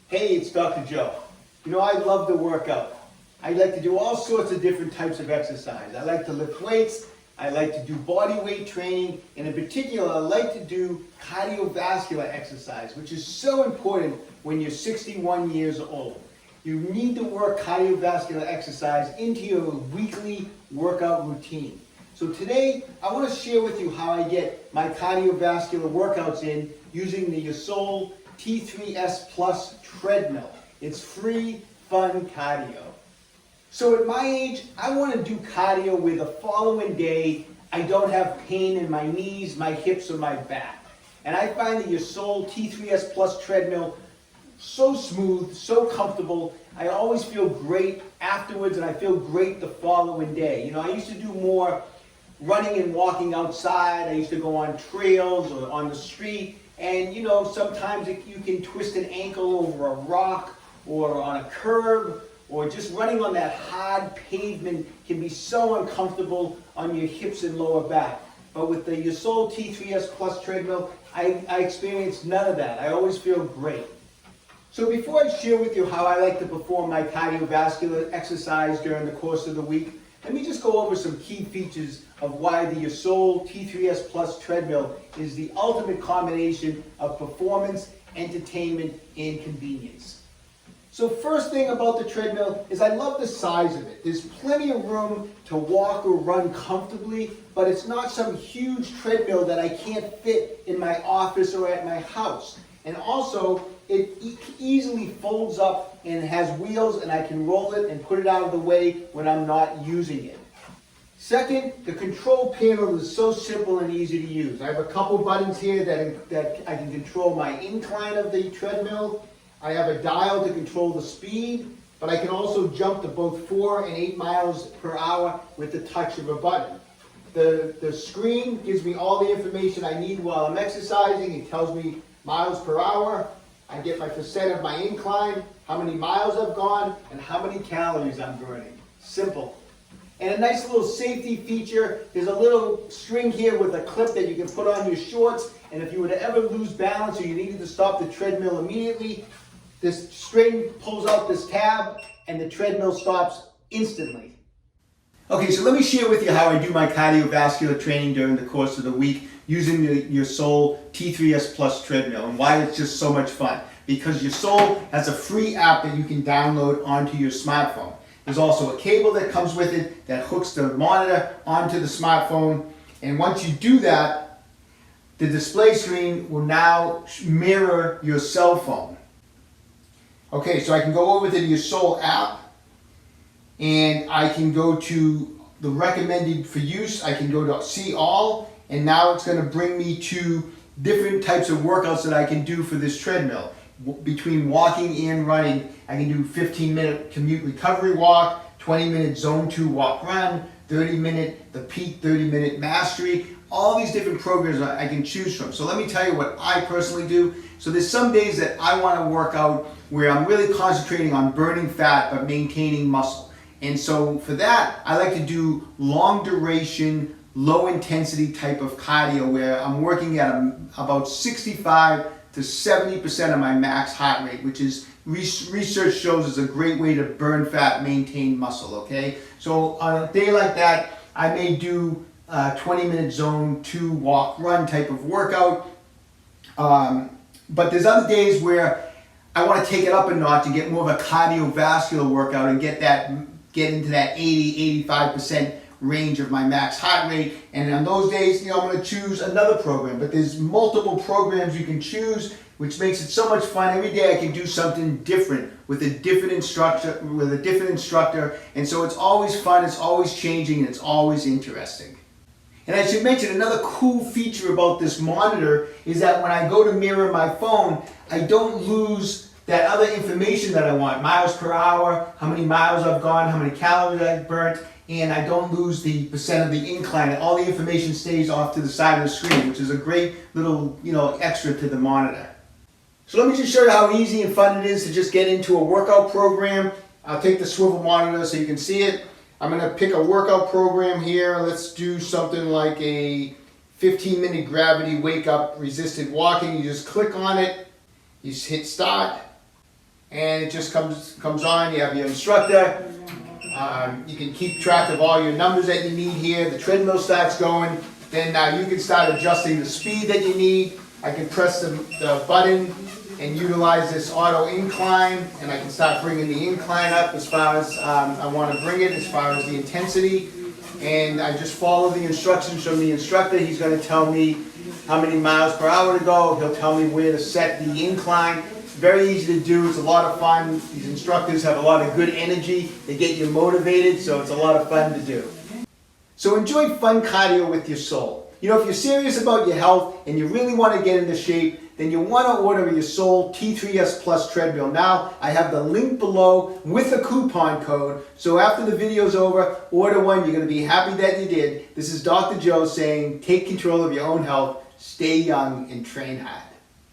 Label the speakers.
Speaker 1: Hey, it's Dr. Joe. You know, I love to work out. I like to do all sorts of different types of exercise. I like to lift weights, I like to do body weight training, and in particular, I like to do cardiovascular exercise, which is so important when you're 61 years old. You need to work cardiovascular exercise into your weekly workout routine. So today, I want to share with you how I get my cardiovascular workouts in using the Yesoul T3S Plus Treadmill. It's free, fun cardio. So at my age, I want to do cardio where the following day I don't have pain in my knees, my hips, or my back. And I find the Yesoul T3S Plus Treadmill so smooth, so comfortable. I always feel great afterwards, and I feel great the following day. You know, I used to do more running and walking outside. I used to go on trails or on the street, and you know, sometimes you can twist an ankle over a rock or on a curb, or just running on that hard pavement can be so uncomfortable on your hips and lower back. But with the Yesoul T3S Plus Treadmill, I experience none of that. I always feel great. So before I share with you how I like to perform my cardiovascular exercise during the course of the week, let me just go over some key features of why the Yesoul T3S Plus Treadmill is the ultimate combination of performance, entertainment, and convenience. So first thing about the treadmill is I love the size of it. There's plenty of room to walk or run comfortably, but it's not some huge treadmill that I can't fit in my office or at my house. And also, it easily folds up and has wheels, and I can roll it and put it out of the way when I'm not using it. Second, the control panel is so simple and easy to use. I have a couple buttons here that I can control my incline of the treadmill. I have a dial to control the speed, but I can also jump to both 4 and 8 miles per hour with the touch of a button. The screen gives me all the information I need while I'm exercising. It tells me miles per hour. I get my percent of my incline, how many miles I've gone, and how many calories I'm burning. Simple. And a nice little safety feature, there's a little string here with a clip that you can put on your shorts, and if you were to ever lose balance or you needed to stop the treadmill immediately, this string pulls out this tab and the treadmill stops instantly. Okay, so let me share with you how I do my cardiovascular training during the course of the week using the Yesoul T3S Plus Treadmill, and why it's just so much fun. Because Yesoul has a free app that you can download onto your smartphone. There's also a cable that comes with it that hooks the monitor onto the smartphone, and once you do that, the display screen will now mirror your cell phone. Okay, so I can go over to the Yesoul app, and I can go to the recommended for use. I can go to see all, and now it's going to bring me to different types of workouts that I can do for this treadmill. Between walking and running, I can do 15-minute commute recovery walk, 20-minute zone 2 walk run, 30-minute the peak, 30-minute mastery. All these different programs I can choose from. So let me tell you what I personally do. So there's some days that I want to work out where I'm really concentrating on burning fat but maintaining muscle. And so for that, I like to do long duration, low intensity type of cardio where I'm working at about 65 to 70% of my max heart rate, which is research shows is a great way to burn fat, maintain muscle, okay? So on a day like that, I may do a 20-minute zone 2 walk run type of workout. But there's other days where I want to take it up a notch and get more of a cardiovascular workout and get into that 80-85% range of my max heart rate. And on those days, you know, I'm going to choose another program. But there's multiple programs you can choose, which makes it so much fun. Every day I can do something different with a different instructor. And so it's always fun, it's always changing, and it's always interesting. And I should mention another cool feature about this monitor is that when I go to mirror my phone, I don't lose that other information that I want. Miles per hour, how many miles I've gone, how many calories I've burnt, and I don't lose the percent of the incline. And all the information stays off to the side of the screen, which is a great little, extra to the monitor. So let me just show you how easy and fun it is to just get into a workout program. I'll take the swivel monitor so you can see it. I'm going to pick a workout program here. Let's do something like a 15-minute gravity wake-up resisted walking. You just click on it. You just hit start. and it just comes on. You have your instructor. You can keep track of all your numbers that you need here. The treadmill starts going. Then now you can start adjusting the speed that you need. I can press the button and utilize this auto incline, and I can start bringing the incline up as far as I want to bring it, as far as the intensity. And I just follow the instructions from the instructor. He's going to tell me how many miles per hour to go. He'll tell me where to set the incline. Very easy to do. It's a lot of fun. These instructors have a lot of good energy. They get you motivated, so it's a lot of fun to do. So enjoy fun cardio with Yesoul. You know, if you're serious about your health and you really want to get into shape, then you want to order a Yesoul T3S Plus treadmill. Now, I have the link below with a coupon code. So after the video's over, order one. You're going to be happy that you did. This is Dr. Joe saying, take control of your own health, stay young, and train hard.